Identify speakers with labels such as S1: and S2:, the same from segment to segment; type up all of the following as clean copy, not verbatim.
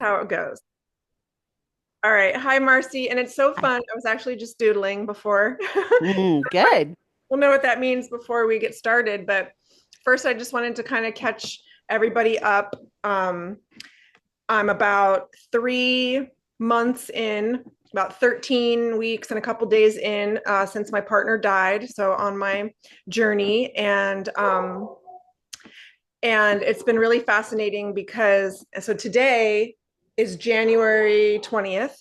S1: how it goes. All right. Hi, Marcy. And it's so
S2: Hi.
S1: fun. I was actually just doodling before.
S2: Good.
S1: We'll know what that means before we get started. But first, I just wanted to kind of catch everybody up. I'm about 3 months in, about 13 weeks and a couple days in since my partner died. So on my journey, and it's been really fascinating because so today is January 20th.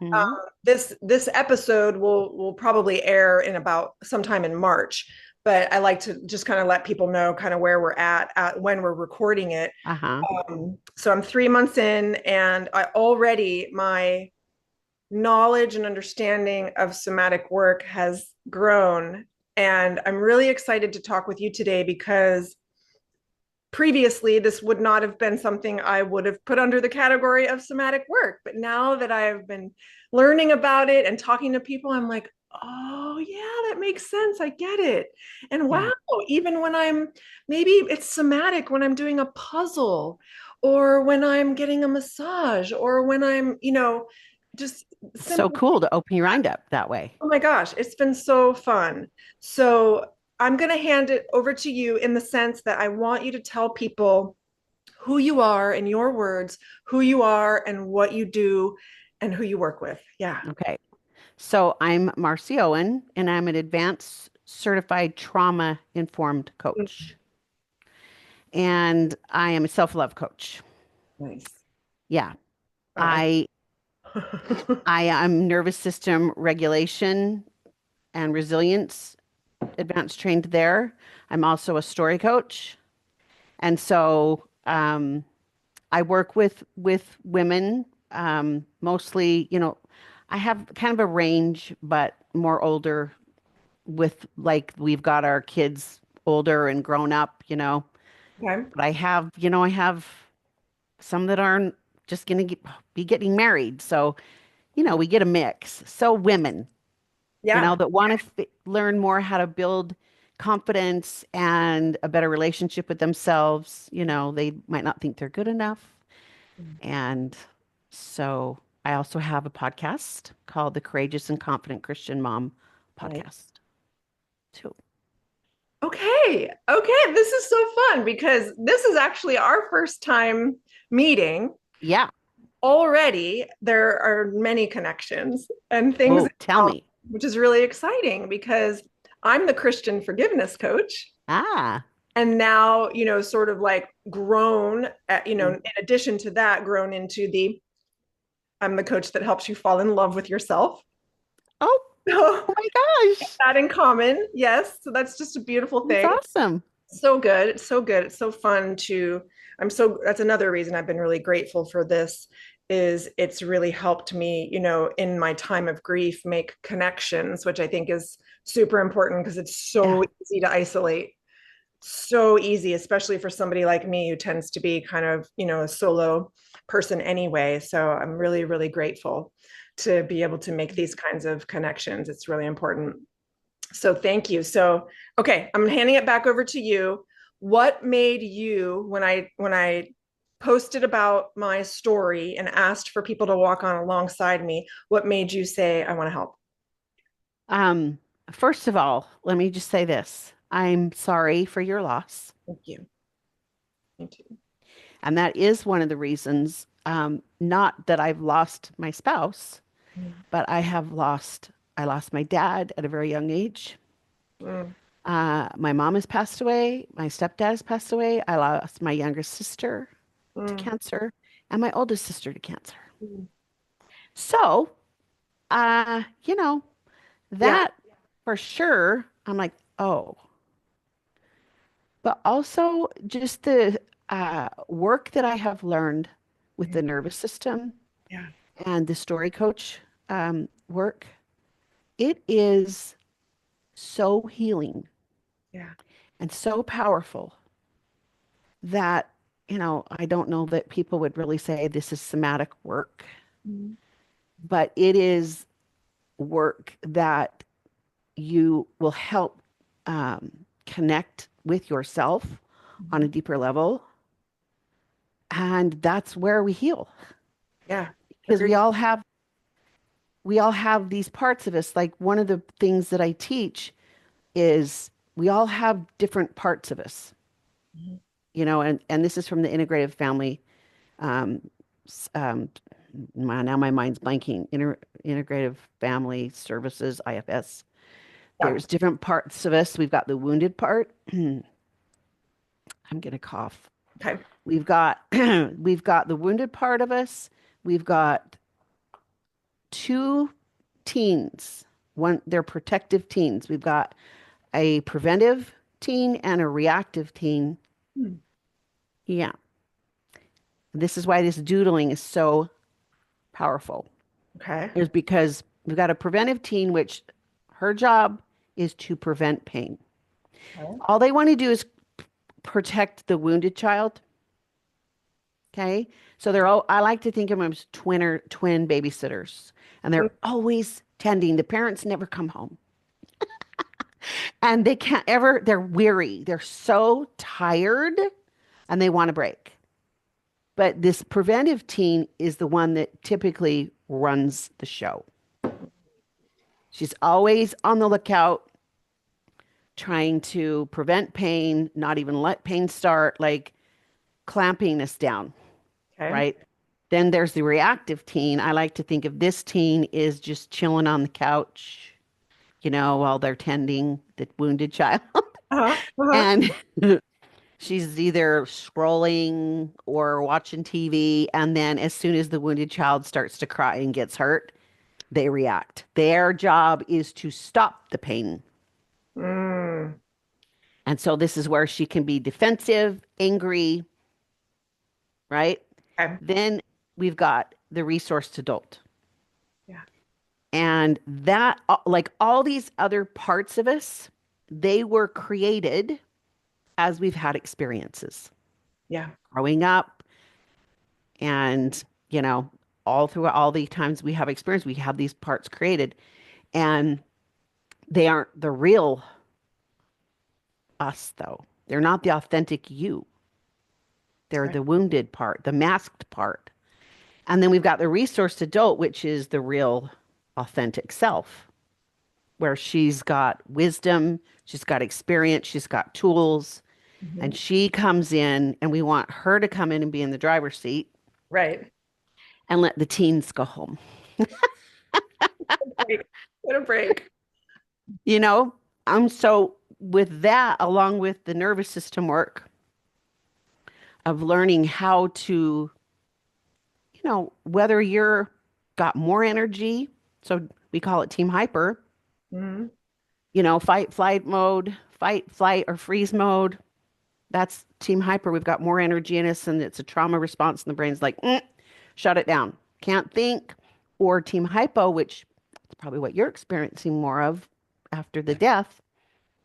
S2: hmm
S1: This episode will probably air in about sometime in March, but I like to just kind of let people know kind of where we're at when we're recording it.
S2: Uh-huh.
S1: So I'm 3 months in, and I already my knowledge and understanding of somatic work has grown, and I'm really excited to talk with you today because previously this would not have been something I would have put under the category of somatic work. But now that I've been learning about it and talking to people, I'm like, oh, yeah, that makes sense. I get it. And wow,
S2: Yeah.
S1: even when maybe it's somatic when I'm doing a puzzle or when I'm getting a massage or when I'm just
S2: So
S1: simply,
S2: cool to open your mind up that way.
S1: oh my gosh, it's been so fun. So I'm going to hand it over to you in the sense that I want you to tell people who you are in your words, who you are and what you do and who you work with. Yeah.
S2: Okay. So I'm Marci Owen, and I'm an advanced certified trauma informed coach. And I am a self-love coach.
S1: Nice.
S2: Yeah.
S1: I like
S2: I
S1: it.
S2: I am nervous system regulation and resilience advanced trained there. I'm also a story coach. And so I work with women, mostly, I have kind of a range, but more older with like we've got our kids older and grown up,
S1: Okay.
S2: But I have some that aren't just going to be getting married. So, we get a mix. So women,
S1: Yeah.
S2: that want to learn more how to build confidence and a better relationship with themselves. They might not think they're good enough. And so I also have a podcast called the Courageous and Confident Christian Mom
S1: Nice.
S2: podcast too.
S1: Okay. Okay. This is so fun because this is actually our first time meeting.
S2: Yeah.
S1: Already, there are many connections and things,
S2: Oh, tell me.
S1: which is really exciting because I'm the Christian forgiveness coach.
S2: Ah.
S1: And now, sort of like grown,
S2: Mm.
S1: in addition to that, grown into I'm the coach that helps you fall in love with yourself.
S2: Oh,
S1: So
S2: oh my gosh.
S1: that in common. Yes. So that's just a beautiful
S2: That's
S1: thing.
S2: awesome.
S1: So good. It's so good. It's so fun that's another reason I've been really grateful for this is it's really helped me, in my time of grief, make connections, which I think is super important because it's
S2: Yeah.
S1: so easy to isolate. So easy, especially for somebody like me who tends to be kind of, a solo person anyway. So I'm really, really grateful to be able to make these kinds of connections. It's really important. So thank you. So, okay, I'm handing it back over to you. What made you when I posted about my story and asked for people to walk on alongside me, what made you say I want to help?
S2: Um, First of all, let me just say this. I'm sorry for your loss.
S1: Thank you. Me too.
S2: And that is one of the reasons, not that I've lost my spouse, but I lost my dad at a very young age.
S1: Mm,
S2: My mom has passed away. My stepdad has passed away. I lost my younger sister to
S1: mm,
S2: cancer and my oldest sister to cancer.
S1: mm.
S2: So,
S1: Yeah.
S2: that for sure, I'm like, oh, but also just the work that I have learned with the nervous system
S1: Yeah.
S2: and the story coach work, it is so healing
S1: Yeah.
S2: and so powerful that, I don't know that people would really say this is somatic work,
S1: Mm,
S2: but it is work that you will help connect with yourself on a
S1: mhm.
S2: deeper level. And that's where we heal.
S1: Yeah.
S2: because
S1: Agreed.
S2: we all have these parts of us. Like one of the things that I teach is we all have different parts of us,
S1: Mhm.
S2: and this is from the integrative family. Um, now my mind's blanking. Integrative Family Services, IFS.
S1: Yeah.
S2: There's different parts of us. We've got the wounded part. I'm gonna cough.
S1: Okay.
S2: We've got we've got the wounded part of us. We've got two teens. One, they're protective teens. We've got a preventive teen and a reactive teen.
S1: Hmm.
S2: Yeah. This is why this doodling is so powerful.
S1: Okay.
S2: Is because we've got a preventive teen, which her job is to prevent pain.
S1: Okay.
S2: All they want to do is protect the wounded child. Okay. So they're all, I like to think of them as twin babysitters. And they're always tending. The parents never come home. And they can't ever, they're weary. They're so tired and they want to break. But this preventive teen is the one that typically runs the show. She's always on the lookout, trying to prevent pain, not even let pain start, like clamping us down,
S1: Okay.
S2: right? Then there's the reactive teen. I like to think of this teen is just chilling on the couch, while they're tending the wounded child.
S1: Uh-huh. Uh-huh.
S2: And she's either scrolling or watching TV. And then as soon as the wounded child starts to cry and gets hurt, they react. Their job is to stop the pain.
S1: Mm.
S2: And so this is where she can be defensive, angry, right?
S1: Okay.
S2: Then we've got the resource adult.
S1: Yeah.
S2: And that, like all these other parts of us, they were created as we've had experiences
S1: Yeah.
S2: growing up and, all through all the times we have experience, we have these parts created and they aren't the real us, though. They're not the authentic you. They're
S1: Right.
S2: the wounded part, the masked part. And then we've got the resource adult, which is the real authentic self, where she's got wisdom, she's got experience, she's got tools,
S1: Mhm.
S2: and she comes in, and we want her to come in and be in the driver's seat
S1: Right.
S2: and let the teens go home.
S1: Break. Get a break.
S2: You know? So with that, along with the nervous system work of learning how to, whether you're got more energy, so we call it team hyper,
S1: Mhm.
S2: fight, flight mode, fight, flight, or freeze mode. That's team hyper. We've got more energy in us, and it's a trauma response, and the brain's like, shut it down. Can't think. Or team hypo, which is probably what you're experiencing more of after the death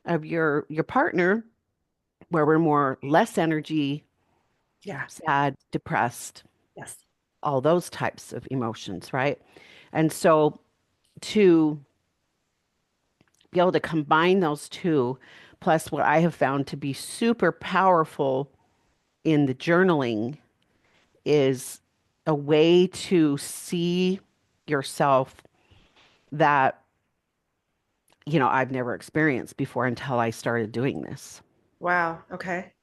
S2: of your partner, where we're more less energy,
S1: Yeah.
S2: sad, depressed,
S1: Yes.
S2: all those types of emotions, right? And so to be able to combine those two, plus what I have found to be super powerful in the journaling is a way to see yourself that, I've never experienced before until I started doing this.
S1: Wow. Okay.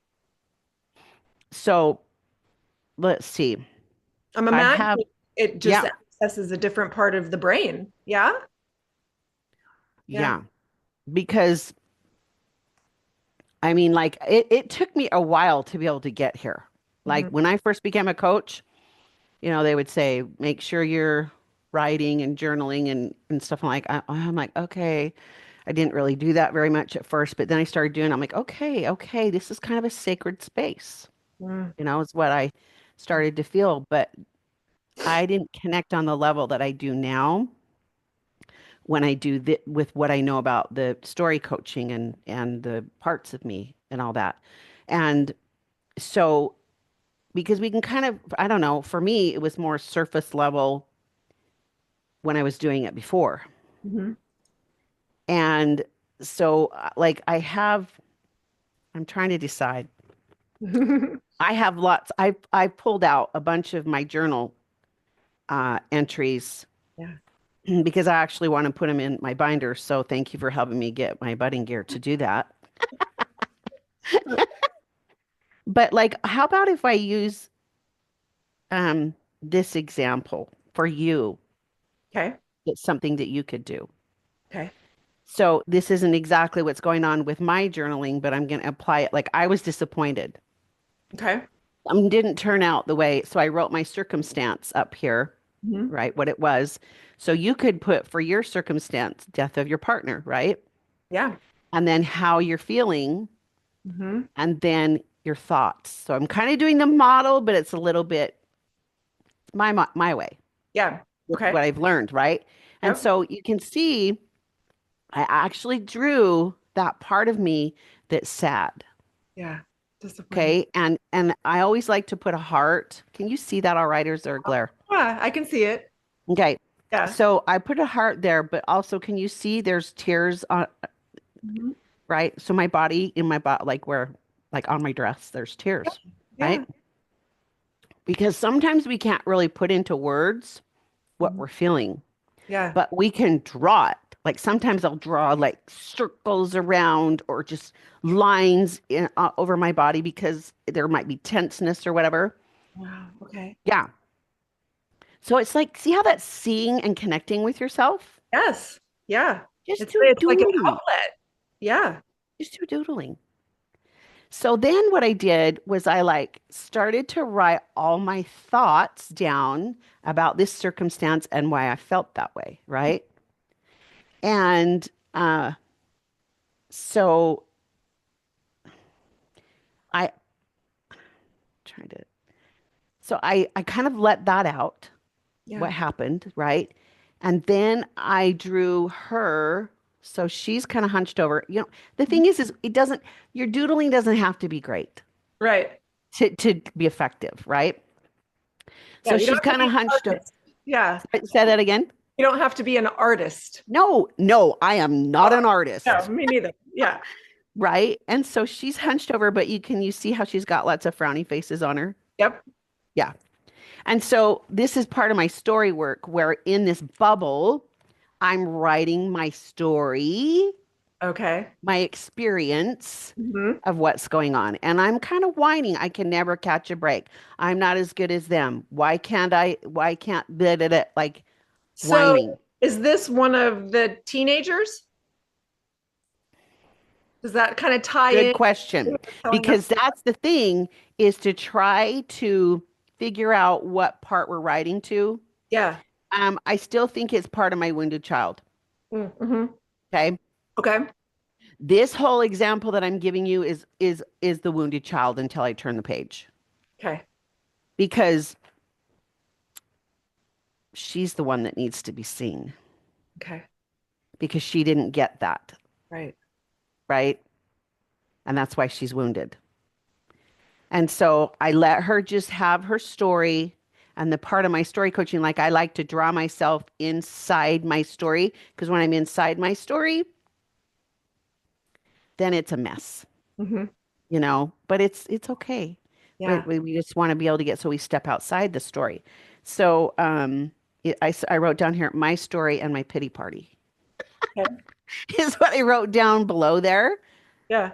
S2: So let's see.
S1: I'm
S2: I have,
S1: imagining it just
S2: yeah,
S1: accesses a different part of the brain. Yeah. Yeah.
S2: yeah, because I mean, like it took me a while to be able to get here. Like
S1: Mhm.
S2: when I first became a coach, they would say, make sure you're writing and journaling and stuff. I'm like, okay. I didn't really do that very much at first, but then I started doing, I'm like, okay, this is kind of a sacred space,
S1: Mm.
S2: is what I started to feel. But I didn't connect on the level that I do now when I do with what I know about the story coaching and the parts of me and all that. And so because we can kind of, I don't know, for me, it was more surface level when I was doing it before.
S1: Mhm.
S2: And so, like, I'm trying to decide. I have lots, I pulled out a bunch of my journal entries
S1: Yeah.
S2: because I actually want to put them in my binder. So thank you for helping me get my budding gear to do that. But like, how about if I use this example for you?
S1: Okay.
S2: It's something that you could do.
S1: Okay.
S2: So this isn't exactly what's going on with my journaling, but I'm going to apply it. Like I was disappointed.
S1: Okay.
S2: Didn't turn out the way. So I wrote my circumstance up here,
S1: Hmm.
S2: right? What it was. So you could put for your circumstance, death of your partner, right?
S1: Yeah.
S2: And then how you're feeling,
S1: Hmm.
S2: and then your thoughts. So I'm kind of doing the model, but it's a little bit my way,
S1: Yeah. Okay.
S2: what I've learned, right? And
S1: Yep.
S2: so you can see I actually drew that part of me that's sad.
S1: Yeah. Disappointed.
S2: Okay. And I always like to put a heart. Can you see that all right, or is there a glare?
S1: Yeah, I can see it.
S2: Okay.
S1: Yeah.
S2: So I put a heart there, but also can you see there's tears on,
S1: Hmm.
S2: right? So my body, in my body, like where, like on my dress, there's tears, right?
S1: Yeah.
S2: Because sometimes we can't really put into words what
S1: Mhm.
S2: we're feeling,
S1: Yeah.
S2: but we can draw it. Like sometimes I'll draw like circles around or just lines over my body because there might be tenseness or whatever.
S1: Wow. Okay.
S2: Yeah. So it's like, see how that's seeing and connecting with yourself?
S1: Yes. Yeah.
S2: Just
S1: It's
S2: do
S1: it's like an
S2: doodling.
S1: outlet. Yeah.
S2: Just do doodling. So then what I did was I like started to write all my thoughts down about this circumstance and why I felt that way, right? And so I trying to so I kind of let that out, what
S1: Yeah.
S2: happened, right? And then I drew her. So she's kind of hunched over. You know, the
S1: Mhm.
S2: thing is it doesn't, your doodling doesn't have to be great
S1: Right.
S2: to be effective, right?
S1: Yeah.
S2: So
S1: You don't
S2: she's
S1: have to
S2: kind
S1: be
S2: of
S1: an
S2: hunched.
S1: artist. Yeah.
S2: Say that again.
S1: You don't have to be an artist.
S2: No, no, I am not
S1: Oh,
S2: an
S1: no,
S2: artist,
S1: me neither. Yeah.
S2: right? And so she's hunched over, but you see how she's got lots of frowny faces on her?
S1: Yep.
S2: Yeah. And so this is part of my story work where in this bubble, I'm writing my story,
S1: Okay.
S2: my experience
S1: Hmm.
S2: of what's going on. And I'm kind of whining. I can never catch a break. I'm not as good as them. Why can't I? Why can't blah, blah, blah, like
S1: So
S2: whining?
S1: is this one of the teenagers? Does that kind of tie
S2: Good
S1: in
S2: question.
S1: with telling us?
S2: Because that's the thing is to try to figure out what part we're writing to.
S1: Yeah.
S2: I still think it's part of my wounded child.
S1: Mm-hmm.
S2: Okay.
S1: Okay.
S2: This whole example that I'm giving you is the wounded child until I turn the page.
S1: Okay.
S2: Because she's the one that needs to be seen
S1: Okay.
S2: because she didn't get that,
S1: Right.
S2: right? And that's why she's wounded. And so I let her just have her story. And the part of my story coaching, like I like to draw myself inside my story because when I'm inside my story, then it's a mess,
S1: Hmm.
S2: but it's okay.
S1: Yeah.
S2: But we just want to be able to get so we step outside the story. So I wrote down here my story and my pity party
S1: Okay.
S2: is what I wrote down below there
S1: Yeah.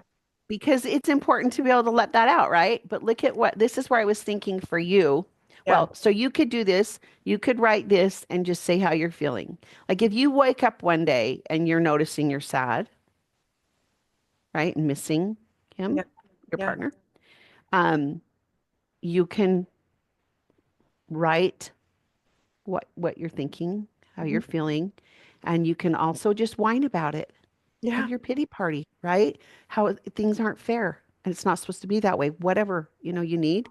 S2: because it's important to be able to let that out, right? But look at what this is where I was thinking for you.
S1: Yeah.
S2: Well, so you could do this, you could write this and just say how you're feeling. Like if you wake up one day and you're noticing you're sad, right? And missing him,
S1: Yeah.
S2: your
S1: Yeah.
S2: partner, um, you can write what you're thinking, how
S1: Hmm.
S2: you're feeling, and you can also just whine about it. Have
S1: Yeah.
S2: your pity party, right? How things aren't fair and it's not supposed to be that way. Whatever, you need.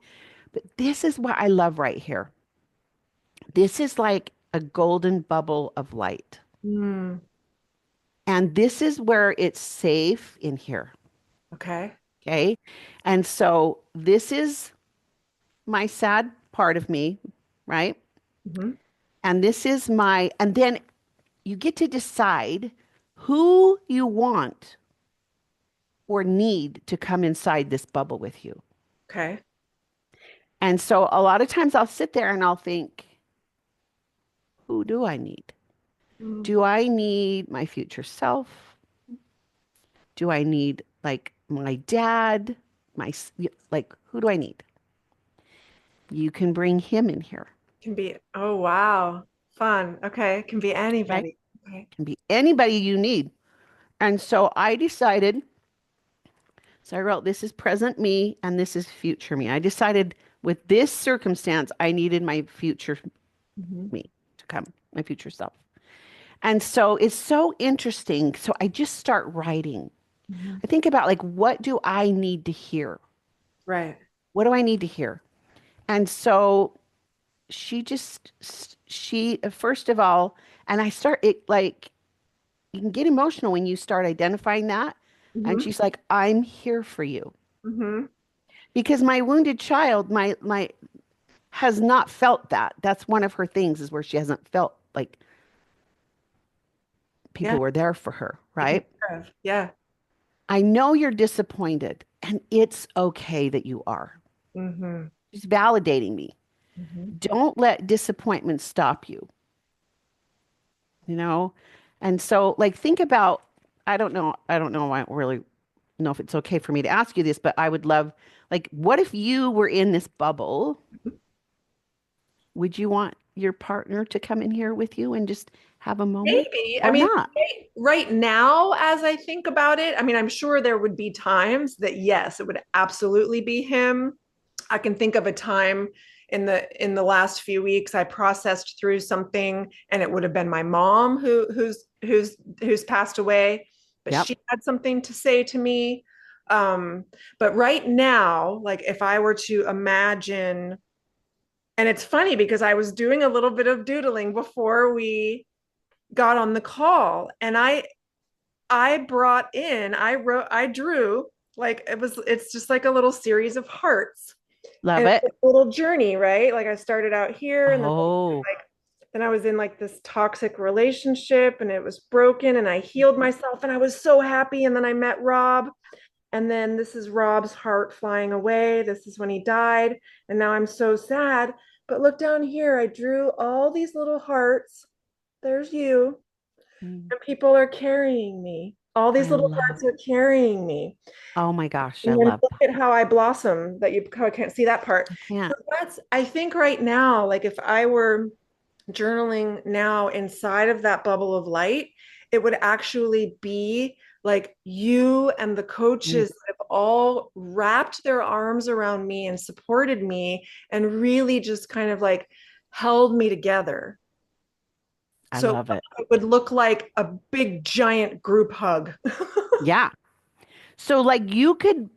S2: But this is what I love right here. This is like a golden bubble of light.
S1: Mm.
S2: And this is where it's safe in here.
S1: Okay.
S2: Okay. And so this is my sad part of me, right?
S1: Hmm.
S2: And this is and then you get to decide who you want or need to come inside this bubble with you.
S1: Okay.
S2: And so a lot of times I'll sit there and I'll think, Who do I need?
S1: Mm.
S2: Do I need my future self? Do I need like my dad? Like, who do I need? You can bring him in here,
S1: Can be, oh wow. Fun. Okay. Can be
S2: right?
S1: anybody. Okay.
S2: Can be anybody you need. And so I decided, so I wrote, this is present me and this is future me. I decided with this circumstance, I needed my future
S1: Mhm.
S2: me to come, my future self. And so it's so interesting. So I just start writing.
S1: Mhm.
S2: I think about like, what do I need to hear?
S1: Right.
S2: What do I need to hear? And so she, first of all, and I start it like, you can get emotional when you start identifying that. And
S1: Hmm.
S2: she's like, I'm here for you.
S1: Hmm.
S2: Because my wounded child, my has not felt that. That's one of her things is where she hasn't felt like
S1: Yeah.
S2: people were there for her,
S1: Taken
S2: right?
S1: care of. Yeah.
S2: I know you're disappointed, and it's okay that you are.
S1: Hmm.
S2: She's validating me.
S1: Hmm.
S2: Don't let disappointment stop you, you know? And so, like, think about, I don't know, I don't really know if it's okay for me to ask you this, but I would love, like, what if you were in this bubble? Would you want your partner to come in here with you and just have a moment
S1: Maybe. I
S2: or
S1: mean,
S2: not?
S1: right now, as I think about it, I mean, I'm sure there would be times that yes, it would absolutely be him. I can think of a time in the last few weeks I processed through something and it would have been my mom who's passed away, but
S2: Yep.
S1: she had something to say to me. Um, but right now, like if I were to imagine, and it's funny because I was doing a little bit of doodling before we got on the call and I brought in, I drew like it's just like a little series of hearts
S2: Love
S1: and
S2: it.
S1: it's a little journey, right? Like I started out here and then
S2: Oh,
S1: like then I was in like this toxic relationship and it was broken and I healed myself and I was so happy and then I met Rob and then this is Rob's heart flying away. This is when he died and now I'm so sad. But look down here, I drew all these little hearts. There's you
S2: mm,
S1: and people are carrying me. All these
S2: I
S1: little
S2: love.
S1: hearts are carrying me.
S2: Oh my gosh, I
S1: And then
S2: love
S1: look
S2: that.
S1: at how I blossom that you can't see that part.
S2: I
S1: So
S2: can't.
S1: that's, I think right now, like if I were journaling now inside of that bubble of light, it would actually be like you and the
S2: Mm,
S1: coaches that have all wrapped their arms around me and supported me and really just kind of like held me together.
S2: I
S1: So
S2: love it.
S1: it would look like a big giant group hug.
S2: Yeah. So like you could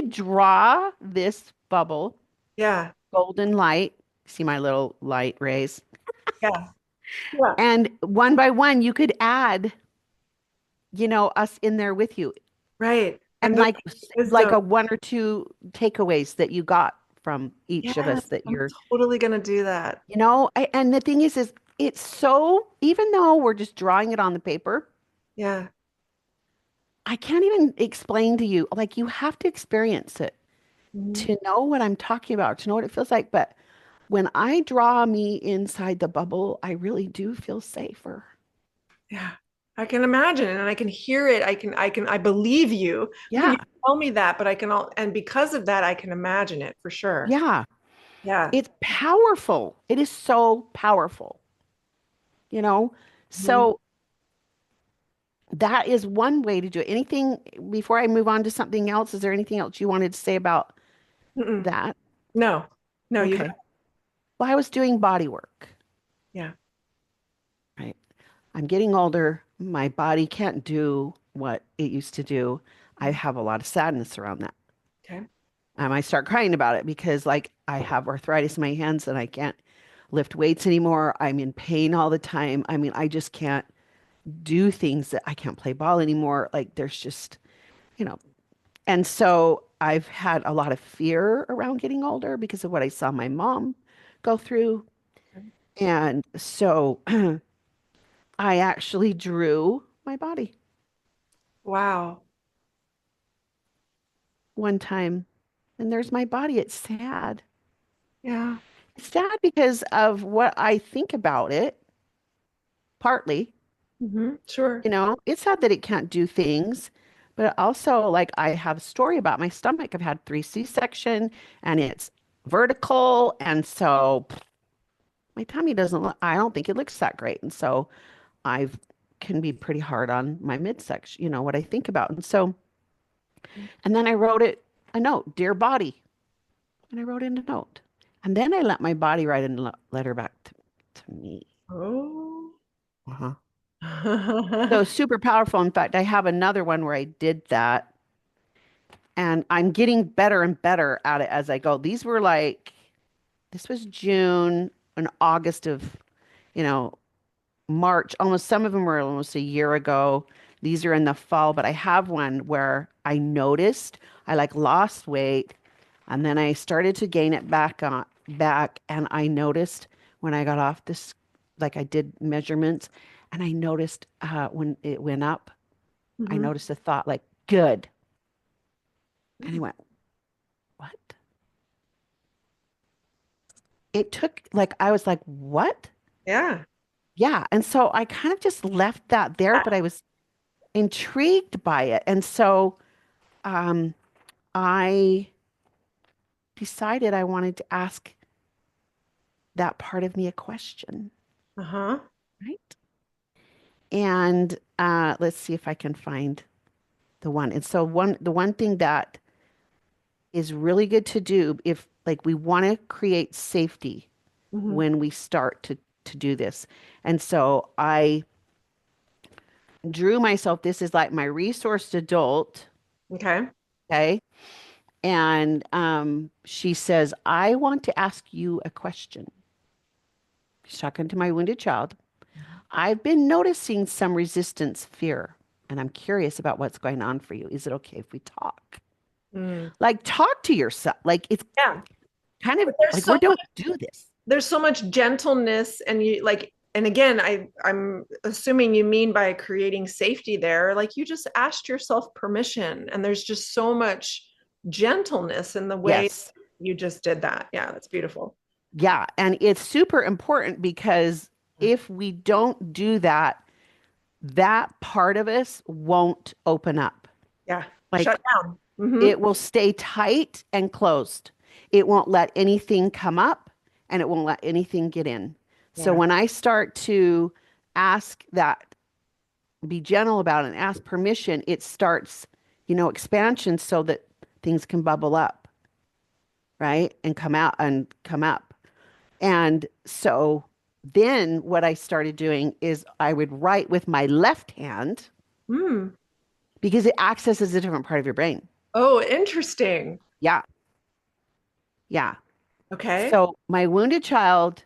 S2: draw this bubble,
S1: Yeah.
S2: golden light. See my little light rays?
S1: Yeah. Yeah.
S2: And one by one you could add, us in there with you.
S1: Right. And
S2: And
S1: the
S2: like
S1: wisdom.
S2: a one or two takeaways that you got from each of us
S1: Yes,
S2: that
S1: I'm
S2: you're,
S1: totally gonna do that.
S2: and the thing is it's so, even though we're just drawing it on the paper,
S1: Yeah.
S2: I can't even explain to you, like you have to experience it
S1: Mhm.
S2: to know what I'm talking about, to know what it feels like. But when I draw me inside the bubble, I really do feel safer.
S1: Yeah. I can imagine it and I can hear it. I believe you when
S2: Yeah.
S1: you tell me that, but I can all, and because of that, I can imagine it for sure.
S2: Yeah.
S1: Yeah.
S2: It's powerful. It is so powerful, you know?
S1: Mhm.
S2: So that is one way to do it. Anything before I move on to something else? Is there anything else you wanted to say about
S1: Mm-mm.
S2: that?
S1: No. No, you got
S2: Okay. Well, I was doing body work,
S1: yeah.
S2: right? I'm getting older. My body can't do what it used to do. I have a lot of sadness around that.
S1: Okay.
S2: I start crying about it because, like, I have arthritis in my hands and I can't lift weights anymore. I'm in pain all the time. I mean, I just can't do things that I can't play ball anymore. Like, there's just, you know, and so I've had a lot of fear around getting older because of what I saw my mom go through. And so I actually drew my body
S1: Wow.
S2: one time. And there's my body. It's sad.
S1: Yeah.
S2: It's sad because of what I think about it. partly.
S1: Sure.
S2: It's sad that it can't do things, but also like I have a story about my stomach. I've had three C-section and it's vertical. And so my tummy doesn't look, I don't think it looks that great. And so I can be pretty hard on my midsection, what I think about. And then I wrote it a note, dear body. And I wrote in a note. And then I let my body write a letter back to me.
S1: Oh.
S2: Uh-huh. So super powerful. In fact, I have another one where I did that and I'm getting better and better at it as I go. This was June and August of, you know, March. Almost some of them were almost a year ago. These are in the fall, but I have one where I noticed I like lost weight and then I started to gain it back and I noticed when I got off this, like I did measurements and I noticed when it went up, I
S1: Mhm.
S2: noticed a thought like, good. And I went, what? It took like I was like, what?
S1: Yeah.
S2: Yeah. And so I kind of just left that there, but I was intrigued by it. And so um, I decided I wanted to ask that part of me a question,
S1: Uh-huh.
S2: right? And let's see if I can find the one. And so the one thing that is really good to do if like we want to create safety
S1: Hmm.
S2: when we start to do this. And so I drew myself, this is like my resourced adult,
S1: Okay.
S2: okay? And she says, I want to ask you a question. She's talking to my wounded child. I've been noticing some resistance, fear, and I'm curious about what's going on for you. Is it okay if we talk?
S1: Mm.
S2: Like, talk to yourself. Like, it's
S1: Yeah.
S2: kind of
S1: But there's
S2: like we
S1: so
S2: don't do this.
S1: there's so much gentleness and you like and again I'm assuming you mean by creating safety there like you just asked yourself permission and there's just so much gentleness in the way
S2: Yes.
S1: you just did that. Yeah, that's beautiful.
S2: Yeah. And it's super important because if we don't do that, that part of us won't open up.
S1: Yeah, shut
S2: Like,
S1: down. Hmm.
S2: it will stay tight and closed. It won't let anything come up and it won't let anything get in. So
S1: Yeah.
S2: when I start to ask that, be gentle about it and ask permission, it starts, expansion so that things can bubble up, right? And come out and come up. And so then what I started doing is I would write with my left hand
S1: Mm.
S2: because it accesses a different part of your brain.
S1: Oh, interesting.
S2: Yeah. Yeah.
S1: Okay.
S2: So my wounded child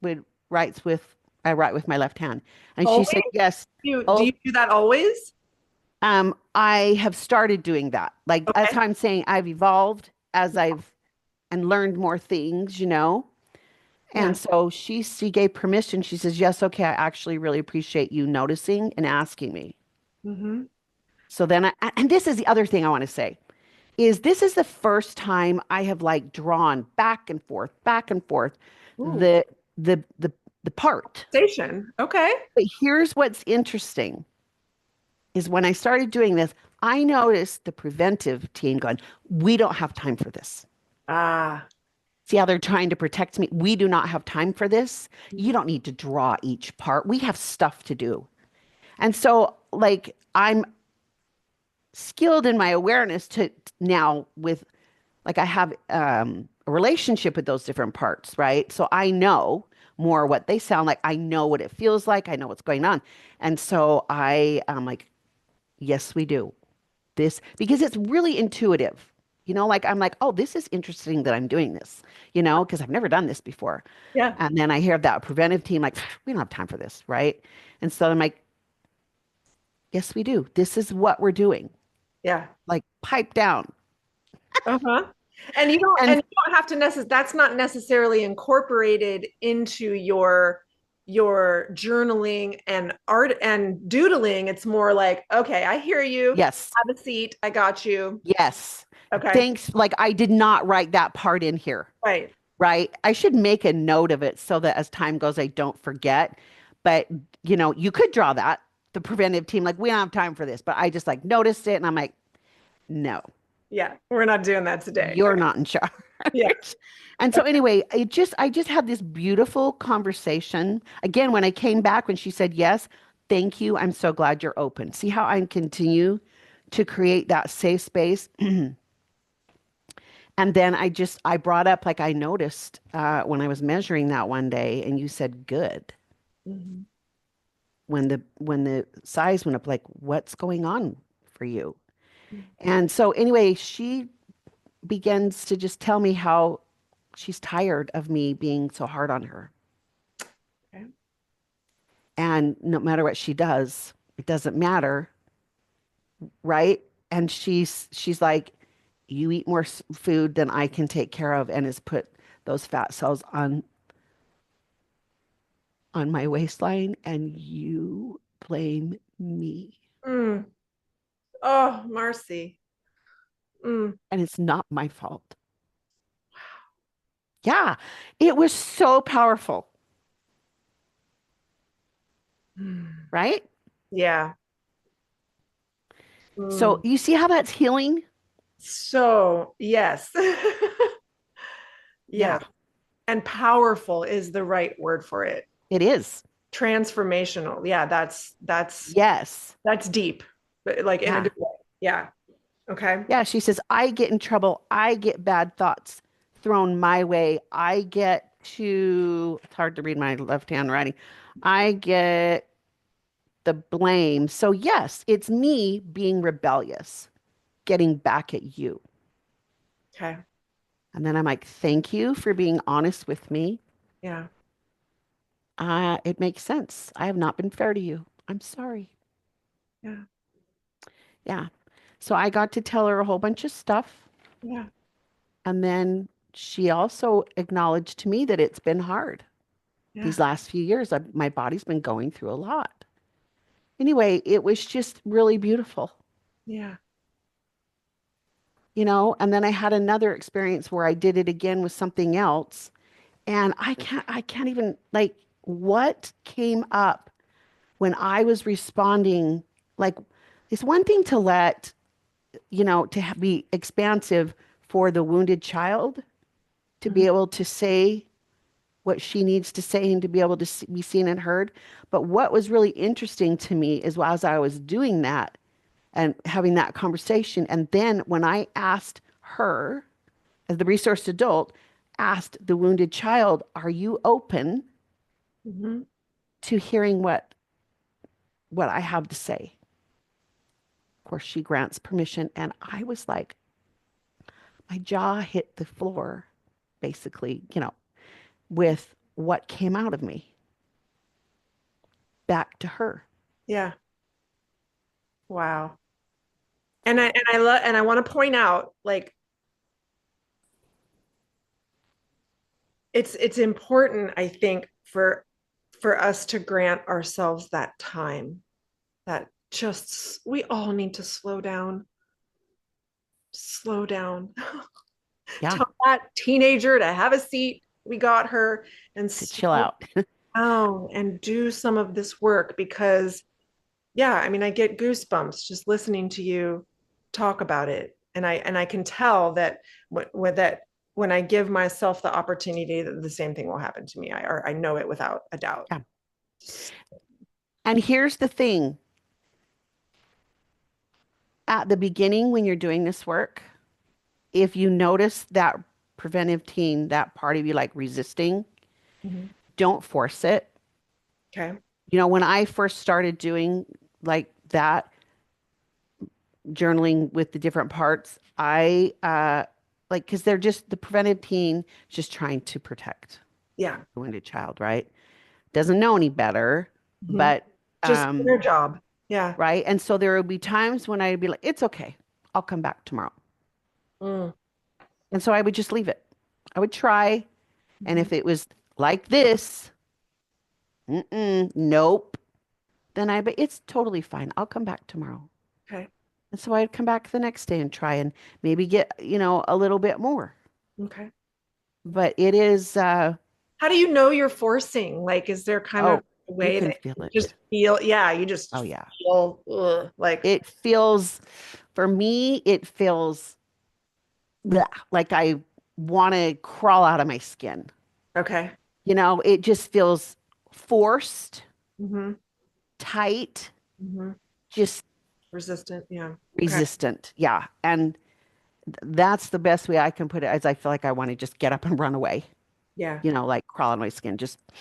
S2: would writes with I write with my left hand. And she
S1: Always?
S2: said, yes.
S1: Do
S2: Oh,
S1: you do that always?
S2: I have started doing that. Like that's
S1: Okay.
S2: how I'm saying I've evolved as I've and learned more things.
S1: Yeah.
S2: And so she gave permission. She says, yes, okay, I actually really appreciate you noticing and asking me.
S1: Hmm.
S2: So then and this is the other thing I want to say is this is the first time I have like drawn back and forth
S1: Ooh,
S2: the the part.
S1: station. Okay.
S2: But here's what's interesting is when I started doing this, I noticed the preventive team going, we don't have time for this.
S1: Ah.
S2: See how they're trying to protect me? We do not have time for this. You don't need to draw each part. We have stuff to do. And so, like, I'm skilled in my awareness to now with, like, I have a relationship with those different parts, right? So I know more what they sound like. I know what it feels like. I know what's going on. And so I'm like, yes, we do. This because it's really intuitive. Like I'm like, oh, this is interesting that I'm doing this, because I've never done this before.
S1: Yeah.
S2: And then I hear that preventive team like, we don't have time for this, right? And so I'm like, yes, we do. This is what we're doing.
S1: Yeah.
S2: Like pipe down.
S1: Uh-huh. And you don't
S2: And
S1: and you don't have to that's not necessarily incorporated into your journaling and art and doodling. It's more like, okay, I hear you.
S2: yes,
S1: Have a seat. I got you.
S2: yes.
S1: Okay.
S2: Thanks. Like I did not write that part in here,
S1: Right.
S2: right? I should make a note of it so that as time goes, I don't forget. But, you could draw that, the preventive team, like, we don't have time for this. But I just like noticed it and I'm like, no,
S1: Yeah. We're not doing that today.
S2: you're
S1: Okay.
S2: not in charge.
S1: Yeah.
S2: And so anyway, I just had this beautiful conversation. Again, when I came back, when she said yes, thank you. I'm so glad you're open. See how I continue to create that safe space. And then I brought up, like, I noticed when I was measuring that one day, and you said good
S1: Mhm.
S2: when the size went up, like, what's going on for you? And so anyway, she begins to just tell me how she's tired of me being so hard on her.
S1: Okay.
S2: And no matter what she does, it doesn't matter, right? And she's like, you eat more food than I can take care of, and has put those fat cells on my waistline, and you blame me.
S1: Mm. Oh, Marcy. Mm.
S2: And it's not my fault. Yeah, it was so powerful,
S1: Mm.
S2: right?
S1: Yeah.
S2: So
S1: Mm.
S2: you see how that's healing?
S1: So, yes.
S2: Yeah,
S1: Yes. And powerful is the right word for it.
S2: it is.
S1: Transformational. Yeah,
S2: Yes.
S1: that's deep, but like in a
S2: Yeah.
S1: good way. Yeah. Okay.
S2: Yeah. She says, I get in trouble. I get bad thoughts thrown my way. It's hard to read my left hand writing. I get the blame. So, yes, it's me being rebellious, getting back at you.
S1: Okay.
S2: And then I'm like, thank you for being honest with me.
S1: Yeah.
S2: It makes sense. I have not been fair to you. I'm sorry.
S1: Yeah.
S2: Yeah. So I got to tell her a whole bunch of stuff.
S1: Yeah.
S2: And then she also acknowledged to me that it's been hard these
S1: Yeah.
S2: last few years. My body's been going through a lot. Anyway, it was just really beautiful,
S1: Yeah.
S2: And then I had another experience where I did it again with something else. And I can't even, like, what came up when I was responding. Like, it's one thing to be expansive for the wounded child, to
S1: Mhm.
S2: be able to say what she needs to say and to be able to be seen and heard. But what was really interesting to me is, as I was doing that and having that conversation, and then when I asked her, as the resource adult, asked the wounded child, are you open
S1: Mhm.
S2: to hearing what I have to say? Of course, she grants permission. And I was like, my jaw hit the floor, basically, with what came out of me back to her.
S1: Yeah. Wow. And I want to point out, like, it's important, I think, for us to grant ourselves that time, that just we all need to slow down. Slow down.
S2: Yeah,
S1: Tell that teenager to have a seat. We got her, and
S2: to chill
S1: slow
S2: out.
S1: down and do some of this work because, yeah, I mean, I get goosebumps just listening to you talk about it, and I can tell that that when I give myself the opportunity, that the same thing will happen to me. I know it without a doubt.
S2: Yeah. And here's the thing, at the beginning, when you're doing this work, if you notice that preventive teen, that part of you like resisting,
S1: Mhm.
S2: don't force it.
S1: Okay.
S2: When I first started doing like that, journaling with the different parts, like, because they're just, the preventive teen is just trying to protect
S1: Yeah.
S2: the wounded child, right? Doesn't know any better,
S1: Mhm.
S2: but,
S1: Just their job. Yeah.
S2: right. And so there would be times when I'd be like, it's okay. I'll come back tomorrow.
S1: Mm.
S2: And so I would just leave it. I would try. And
S1: Mhm.
S2: if it was like this, nope, then but it's totally fine. I'll come back tomorrow.
S1: Okay.
S2: And so I'd come back the next day and try and maybe get, a little bit more.
S1: Okay.
S2: But it is,
S1: How do you know you're forcing? Like, is there kind of
S2: oh,
S1: the
S2: You
S1: way
S2: can
S1: that
S2: feel
S1: you
S2: it.
S1: just feel, yeah, you
S2: Oh
S1: just
S2: yeah.
S1: feel like,
S2: It feels, for me, it feels bleh, like I want to crawl out of my skin.
S1: okay.
S2: It just feels forced,
S1: Hmm.
S2: tight,
S1: Hmm.
S2: just
S1: Resistant. Yeah. Okay.
S2: resistant. Yeah. And that's the best way I can put it, is I feel like I want to just get up and run away,
S1: Yeah.
S2: like crawl out of my skin. Just,
S1: So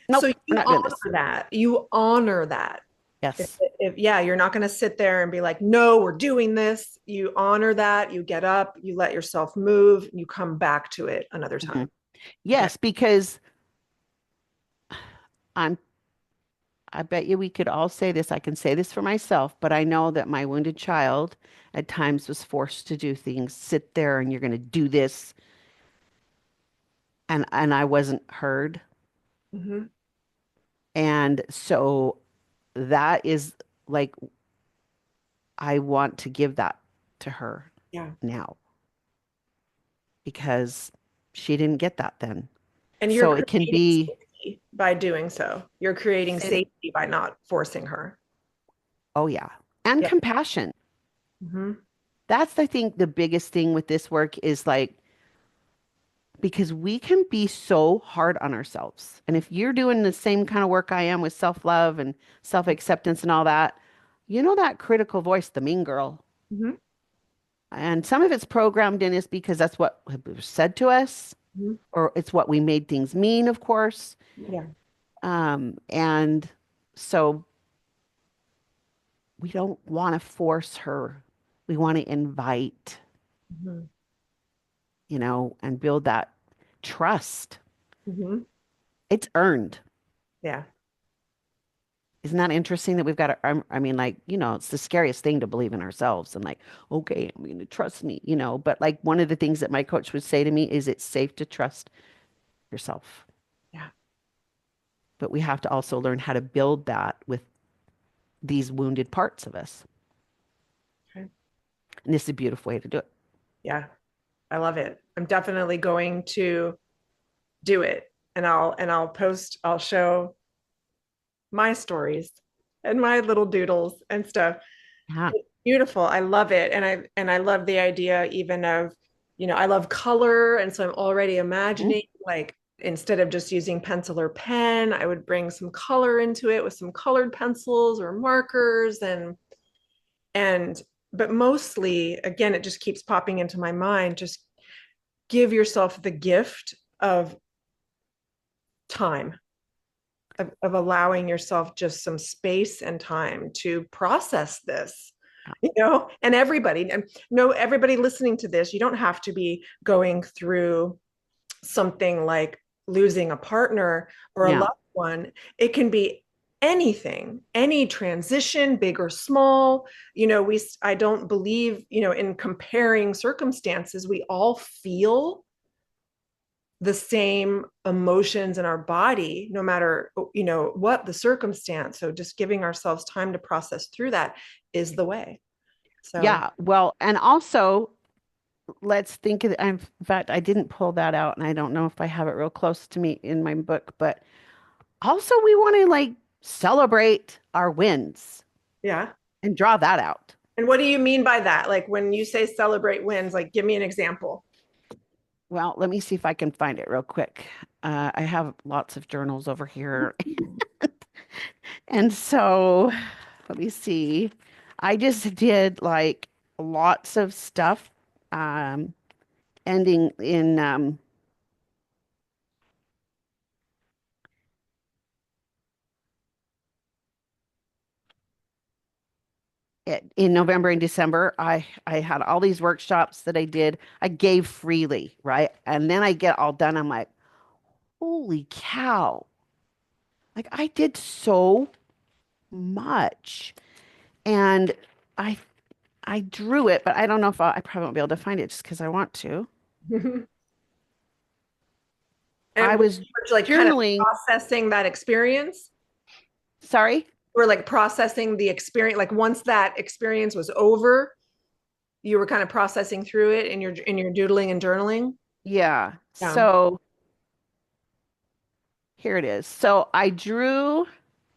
S2: nope, we're
S1: you
S2: not doing
S1: honor
S2: this.
S1: that. You honor that.
S2: Yes.
S1: Yeah, you're not going to sit there and be like, no, we're doing this. You honor that. You get up, you let yourself move, you come back to it another time.
S2: Mhm.
S1: Okay.
S2: Yes, because I'm I bet you we could all say this. I can say this for myself, but I know that my wounded child at times was forced to do things, sit there and you're going to do this, and I wasn't heard.
S1: Hmm.
S2: And so that is like I want to give that to her
S1: Yeah.
S2: now because she didn't get that then.
S1: And you're
S2: So it can
S1: creating
S2: be,
S1: safety by doing so. You're creating
S2: it,
S1: safety by not forcing her.
S2: oh yeah, and
S1: Yeah.
S2: compassion.
S1: Hmm.
S2: That's, I think, the biggest thing with this work is like, because we can be so hard on ourselves. And if you're doing the same kind of work I am with self-love and self-acceptance and all that, that critical voice, the mean girl.
S1: Hmm.
S2: And some of it's programmed in us because that's what was said to us,
S1: Hmm.
S2: or it's what we made things mean, of course.
S1: Yeah.
S2: And so we don't want to force her. We want to invite,
S1: Hmm.
S2: and build that trust.
S1: Hmm.
S2: It's earned.
S1: Yeah.
S2: Isn't that interesting that we've got I mean, like, it's the scariest thing to believe in ourselves and like, okay, I'm going to trust me, but like one of the things that my coach would say to me is it's safe to trust yourself.
S1: Yeah.
S2: But we have to also learn how to build that with these wounded parts of us.
S1: Okay.
S2: And this is a beautiful way to do it.
S1: Yeah. I love it. I'm definitely going to do it. I'll show my stories and my little doodles and stuff.
S2: Yeah.
S1: It's beautiful. I love it. And I love the idea even of, I love color. And so I'm already
S2: Mhm.
S1: imagining like instead of just using pencil or pen, I would bring some color into it with some colored pencils or markers and but mostly again, it just keeps popping into my mind. Just give yourself the gift of time of allowing yourself just some space and time to process this, and everybody listening to this, you don't have to be going through something like losing a partner or a
S2: Yeah.
S1: loved one. It can be anything, any transition, big or small. I don't believe, in comparing circumstances. We all feel the same emotions in our body no matter what the circumstance, so just giving ourselves time to process through that is the way. So
S2: Yeah. Well, and also let's think of, in fact, I didn't pull that out and I don't know if I have it real close to me in my book, but also we want to like celebrate our wins
S1: yeah.
S2: and draw that out.
S1: And what do you mean by that? Like when you say celebrate wins, like give me an example.
S2: Well, let me see if I can find it real quick. I have lots of journals over here. And so let me see. I just did like lots of stuff, um, ending in November and December. I had all these workshops that I did. I gave freely, right? And then I get all done. I'm like, holy cow. Like I did so much. And I I drew it, but I don't know if I probably won't be able to find it just because I want to.
S1: And
S2: I was
S1: like kind of
S2: journaling.
S1: processing that experience,
S2: Sorry.
S1: or like processing the experience, like once that experience was over, you were kind of processing through it in your doodling and journaling.
S2: Yeah.
S1: Yeah.
S2: So here it is. So I drew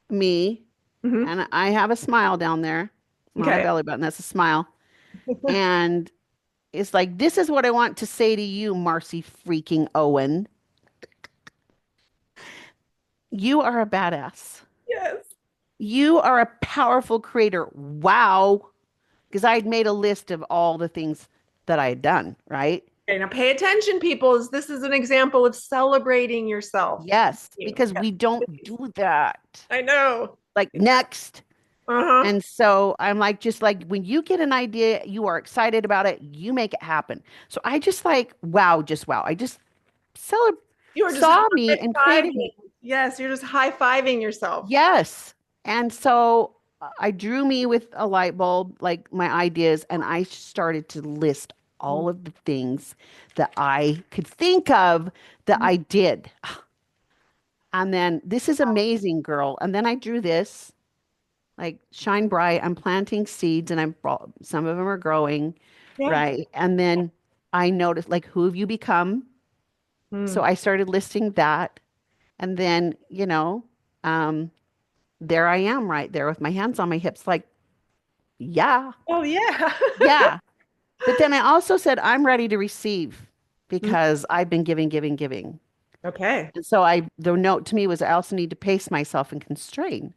S2: me,
S1: Hmm.
S2: and I have a smile down there, not a
S1: Okay.
S2: belly button. That's a smile. And it's like, this is what I want to say to you, Marci freaking Owen. You are a badass.
S1: Yes.
S2: You are a powerful creator. Wow. Because I had made a list of all the things that I had done, right?
S1: Okay, now pay attention, people. This is an example of celebrating yourself.
S2: Yes,
S1: You.
S2: because
S1: Yeah,
S2: we don't do that.
S1: I know.
S2: Like, next.
S1: Uh-huh.
S2: And so I'm like, just like when you get an idea, you are excited about it, you make it happen. So I just like, wow, just wow. I just cele
S1: You are just
S2: saw me and created
S1: high-fiving.
S2: me.
S1: Yes, you're just high-fiving yourself.
S2: Yes. And so I drew me with a light bulb, like my ideas, and I started to list all of the things that I could think of that
S1: Mhm.
S2: I did. And then this is amazing, girl. And then I drew this, like shine bright. I'm planting seeds, and some of them are growing,
S1: Yeah.
S2: right? And then I noticed, like, who have you become? So
S1: Mm.
S2: I started listing that, and then um, there I am, right there with my hands on my hips, like, yeah,
S1: Oh, yeah.
S2: yeah. But then I also said, I'm ready to receive
S1: Mm.
S2: because I've been giving, giving, giving.
S1: Okay.
S2: And so the note to me was I also need to pace myself and constrain.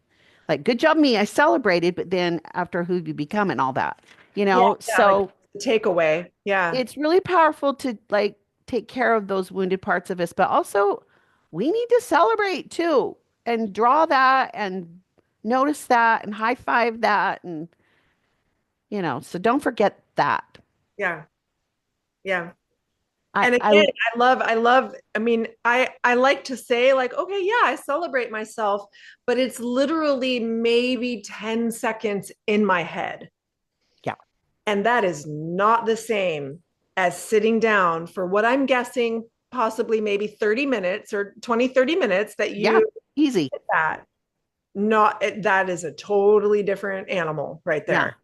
S2: Like, good job, me. I celebrated, but then after who you become and all that,
S1: Yeah, yeah, like
S2: so
S1: the takeaway. Yeah.
S2: it's really powerful to like take care of those wounded parts of us, but also we need to celebrate too and draw that and notice that and high five that. And, so don't forget that.
S1: Yeah. Yeah.
S2: I,
S1: And
S2: I,
S1: again, I mean, I like to say like, okay, yeah, I celebrate myself, but it's literally maybe 10 seconds in my head.
S2: yeah,
S1: And that is not the same as sitting down for what I'm guessing possibly maybe 30 minutes or 20, 30 minutes that
S2: yeah,
S1: you
S2: easy.
S1: did that. Not that is a totally different animal right
S2: Yeah.
S1: there.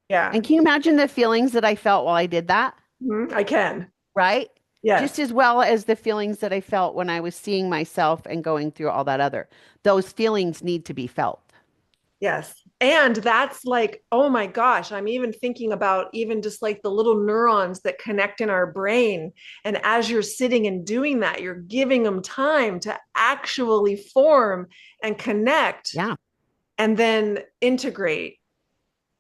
S1: Yeah.
S2: And can you imagine the feelings that I felt while I did that?
S1: Mhm. I can.
S2: Right? Just
S1: Yes.
S2: as well as the feelings that I felt when I was seeing myself and going through all that other. Those feelings need to be felt.
S1: Yes. And that's like, oh my gosh, I'm even thinking about even just like the little neurons that connect in our brain. And as you're sitting and doing that, you're giving them time to actually form and connect
S2: Yeah.
S1: and then integrate,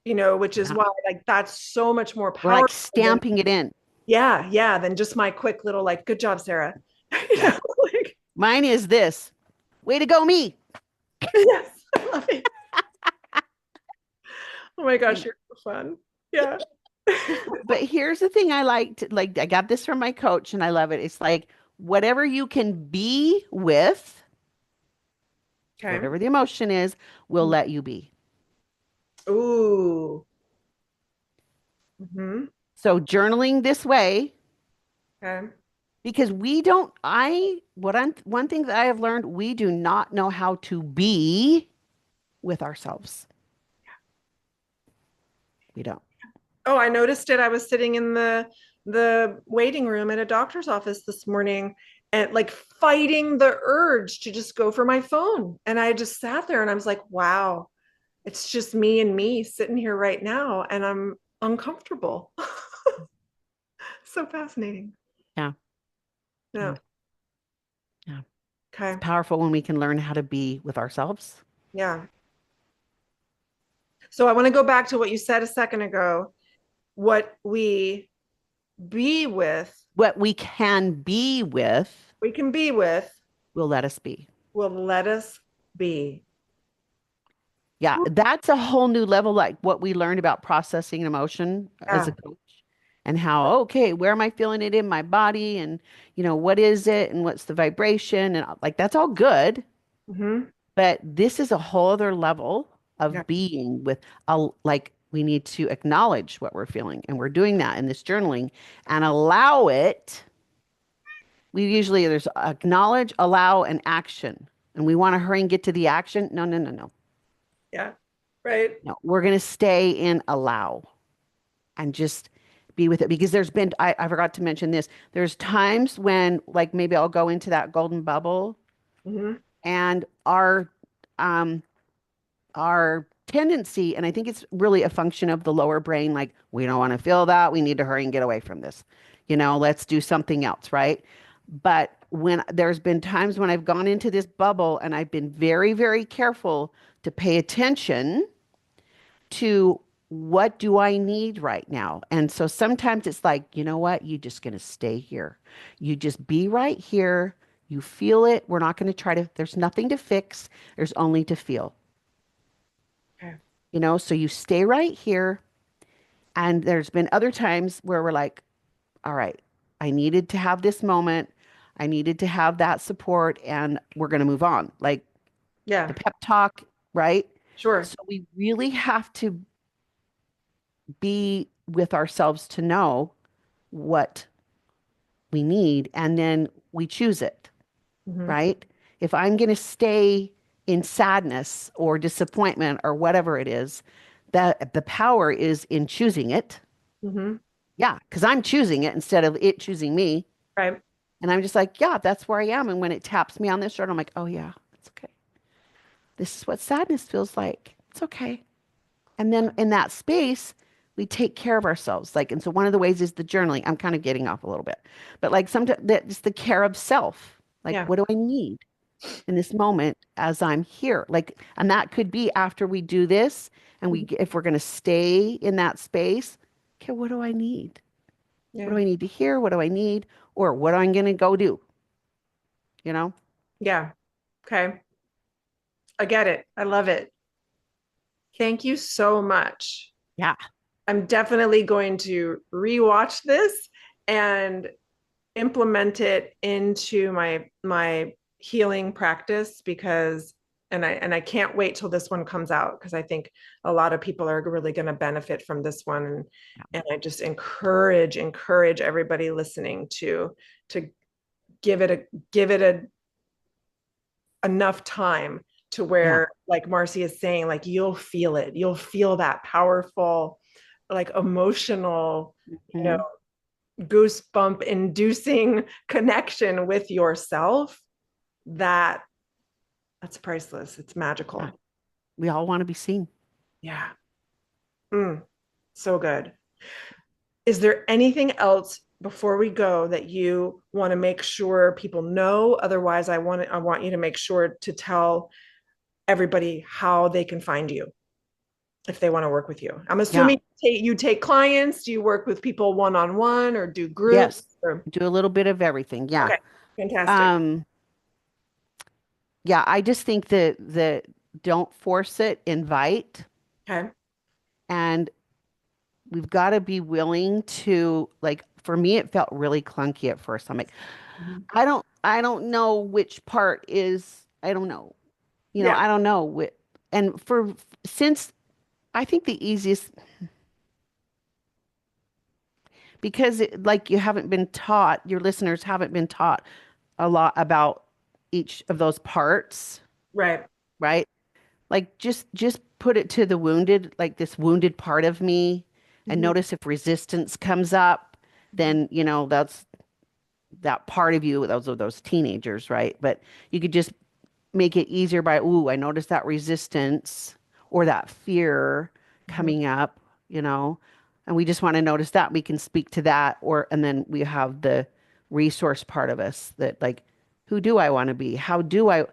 S1: which is
S2: Yeah.
S1: why like that's so much more
S2: We're like
S1: powerful than,
S2: stamping it in.
S1: yeah, yeah, than just my quick little like, good job, Sarah.
S2: Yeah.
S1: Like,
S2: Mine is this. Way to go, me.
S1: yes, I love it. Oh my gosh,
S2: And
S1: you're so fun. Yeah.
S2: but here's the thing I like I got this from my coach and I love it. It's like whatever you can be with,
S1: Okay.
S2: whatever the emotion is, will let you be.
S1: Ooh. Hmm.
S2: So journaling this way,
S1: Okay.
S2: because we don't, one thing that I have learned, we do not know how to be with ourselves. We don't.
S1: Oh, I noticed it. I was sitting in the waiting room at a doctor's office this morning and like fighting the urge to just go for my phone. And I just sat there and I was like, wow, it's just me and me sitting here right now and I'm uncomfortable. So fascinating.
S2: Yeah.
S1: Yeah.
S2: Yeah. Yeah. It's
S1: Okay.
S2: powerful when we can learn how to be with ourselves.
S1: Yeah. So I want to go back to what you said a second ago. What be with,
S2: What we can be with
S1: we can be with
S2: will let us be.
S1: will let us be.
S2: Yeah, that's a whole new level, like what we learned about processing emotion as a
S1: Yeah.
S2: coach and how, okay, where am I feeling it in my body? And, what is it? And what's the vibration? And like, that's all good.
S1: Hmm.
S2: But this is a whole other level
S1: Yeah.
S2: of being with like, we need to acknowledge what we're feeling. And we're doing that in this journaling and allow it. There's acknowledge, allow, and action. And we want to hurry and get to the action. No, no, no, no.
S1: Yeah. Right.
S2: No, we're going to stay in allow and just be with it because I forgot to mention this. There's times when, like, maybe I'll go into that golden bubble
S1: Hmm.
S2: And um, our tendency, and I think it's really a function of the lower brain, like we don't want to feel that. We need to hurry and get away from this. Let's do something else, right? But when there's been times when I've gone into this bubble and I've been very, very careful to pay attention to what do I need right now? And so sometimes it's like, you know what? You're just going to stay here. You just be right here. You feel it. We're not going to try to, there's nothing to fix. There's only to feel,
S1: Okay.
S2: so you stay right here. And there's been other times where we're like, all right, I needed to have this moment. I needed to have that support and we're going to move on. Like the
S1: Yeah,
S2: pep talk, right?
S1: sure.
S2: So we really have to be with ourselves to know what we need and then we choose it,
S1: Hmm.
S2: right? If I'm going to stay in sadness or disappointment or whatever it is, that the power is in choosing it.
S1: Hmm.
S2: Yeah, because I'm choosing it instead of it choosing me.
S1: Right.
S2: And I'm just like, yeah, that's where I am. And when it taps me on the shoulder, I'm like, oh, yeah, it's okay. This is what sadness feels like. It's okay. And then in that space, we take care of ourselves. Like, and so one of the ways is the journaling. I'm kind of getting off a little bit, but like sometimes that's the care of self. Like,
S1: Yeah.
S2: what do I need in this moment as I'm here? Like, and that could be after we do this, and
S1: Mhm.
S2: if we're going to stay in that space, okay, what do I need? What
S1: Yeah.
S2: do I need to hear? What do I need? Or what am I going to go do? You know?
S1: Yeah. Okay. I get it. I love it. Thank you so much.
S2: Yeah.
S1: I'm definitely going to rewatch this and implement it into my healing practice because and I can't wait till this one comes out because I think a lot of people are really going to benefit from this one and I just encourage everybody listening to give it a enough time to
S2: Yeah.
S1: where like Marci is saying like you'll feel that powerful like emotional you know
S2: Hmm.
S1: goosebump inducing connection with yourself that that's priceless. It's
S2: Yeah.
S1: magical.
S2: We all want to be seen.
S1: Yeah. Mm, so good. Is there anything else before we go that you want to make sure people know? Otherwise, I want you to make sure to tell everybody how they can find you if they want to work with you. I'm
S2: Yeah.
S1: assuming you take clients. Do you work with people one on one or do groups?
S2: Yes.
S1: Or
S2: Do a little bit of everything. Yeah.
S1: okay, fantastic.
S2: Um, yeah, I just think that don't force it, invite,
S1: Okay.
S2: and we've got to be willing to like for me it felt really clunky at first. I'm like,
S1: Mhm.
S2: I don't know which part is I don't know.
S1: Yeah.
S2: I don't know and for since I think the easiest because like you haven't been taught, your listeners haven't been taught a lot about each of those parts,
S1: Right.
S2: right? Like just put it to the wounded, like this wounded part of me, and
S1: Mhm.
S2: notice if resistance comes up, then that's that part of you, those are those teenagers, right? But you could just make it easier by, ooh, I noticed that resistance or that fear
S1: Mhm.
S2: coming up, you know, and we just want to notice that we can speak to that, and then we have the resource part of us that like, who do I want to be? How I,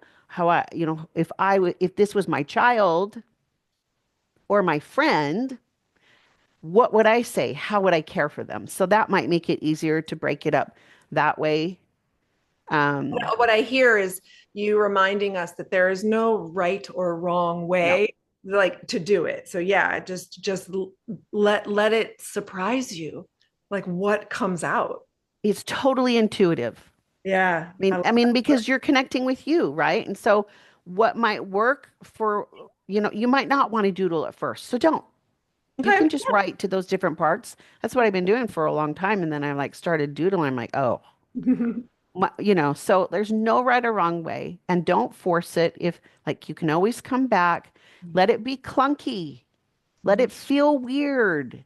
S2: if this was my child or my friend, what would I say? How would I care for them? So that might make it easier to break it up that way. Um,
S1: What I hear is you reminding us that there is no right or wrong
S2: no,
S1: way like to do it. So yeah, just let it surprise you like what comes out.
S2: it's totally intuitive.
S1: Yeah.
S2: I mean, because you're connecting with you, right? And so what might work for, you might not want to doodle at first. So don't. You
S1: Okay.
S2: can just write to those different parts. That's what I've been doing for a long time. And then I like started doodling. I'm like, oh, so there's no right or wrong way. And don't force it. If like you can always come back, let it be clunky, let
S1: Mhm.
S2: it feel weird,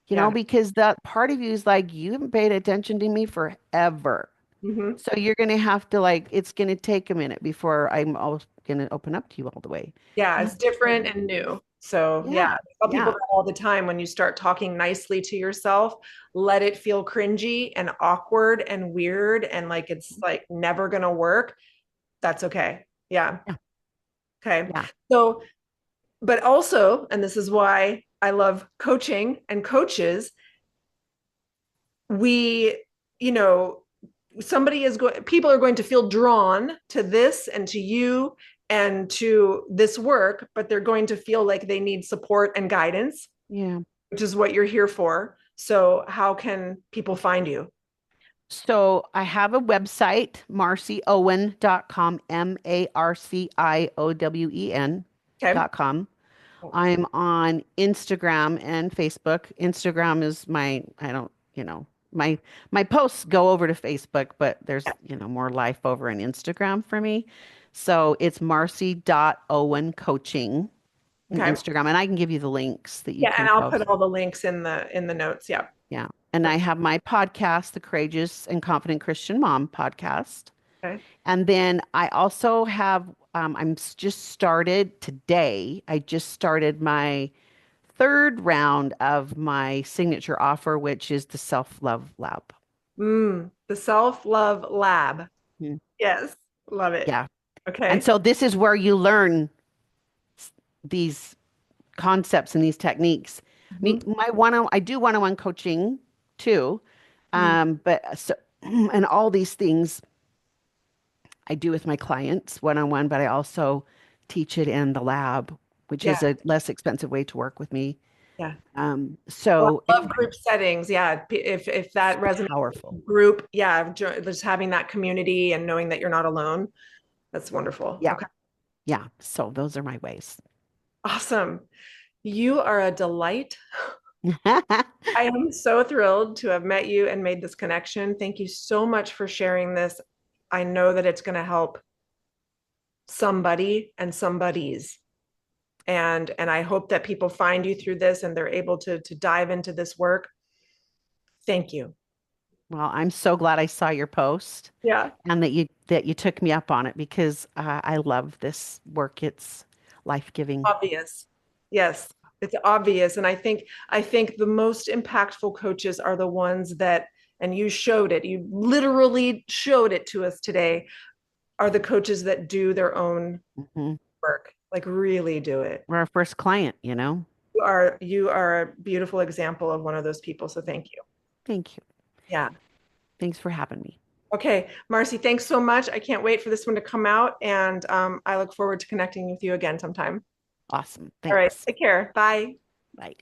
S1: Yeah.
S2: because that part of you is like, you haven't paid attention to me forever.
S1: Hmm.
S2: So you're going to have to like, it's going to take a minute before I'm all going to open up to you all the way.
S1: Yeah,
S2: Yeah.
S1: it's different and new. So yeah,
S2: Yeah.
S1: I tell people
S2: Yeah.
S1: that all the time. When you start talking nicely to yourself, let it feel cringy and awkward and weird and like it's like never gonna work. That's okay. Yeah.
S2: Yeah.
S1: Okay.
S2: Yeah.
S1: So, but also, and this is why I love coaching and coaches, we, you know, somebody is going, people are going to feel drawn to this and to you and to this work, but they're going to feel like they need support and guidance,
S2: Yeah.
S1: which is what you're here for. So, how can people find you?
S2: So I have a website, marciowen.com, MarciOwen
S1: Okay.
S2: dot com. I'm on Instagram and Facebook. Instagram is my, I don't, my posts go over to Facebook, but there's, more life over in Instagram for me. So it's Marci.Owen coaching on
S1: Okay.
S2: Instagram. And I can give you the links that you
S1: Yeah, and
S2: can
S1: I'll put
S2: post.
S1: all the links in the notes. Yeah.
S2: Yeah. And I have my podcast, the Courageous and Confident Christian Mom podcast.
S1: Okay.
S2: And then I also have, just started today. I just started my third round of my signature offer, which is the self-love lab.
S1: The self-love lab.
S2: Mm.
S1: Yes. Love it.
S2: Yeah. And
S1: Okay.
S2: so this is where you learn these concepts and these techniques. I mean,
S1: Mhm.
S2: I do one-on-one coaching too.
S1: Mhm.
S2: But so, and all these things I do with my clients one-on-one, but I also teach it in the lab, which
S1: Yeah.
S2: is a less expensive way to work with me.
S1: Yeah. Well,
S2: So
S1: I love
S2: anyway,
S1: group settings. Yeah, if
S2: it's
S1: that resonates
S2: powerful.
S1: with group, yeah, just having that community and knowing that you're not alone, that's wonderful.
S2: Yeah.
S1: Okay,
S2: Yeah. So those are my ways.
S1: awesome. You are a delight. I am so thrilled to have met you and made this connection. Thank you so much for sharing this. I know that it's going to help somebody and somebody's. And I hope that people find you through this and they're able to dive into this work. Thank you.
S2: Well, I'm so glad I saw your post
S1: Yeah.
S2: and that you took me up on it because I love this work. It's life-giving.
S1: Obvious. Yes, it's obvious. And I think the most impactful coaches are the ones that, and you showed it, you literally showed it to us today, are the coaches that do their own
S2: Hmm.
S1: work, like really do it.
S2: We're our first client, you know?
S1: You are a beautiful example of one of those people. So thank you.
S2: Thank you.
S1: Yeah.
S2: Thanks for having me.
S1: Okay, Marcy, thanks so much. I can't wait for this one to come out, and I look forward to connecting with you again sometime.
S2: Awesome.
S1: All right,
S2: Thanks.
S1: take care. Bye.
S2: Bye.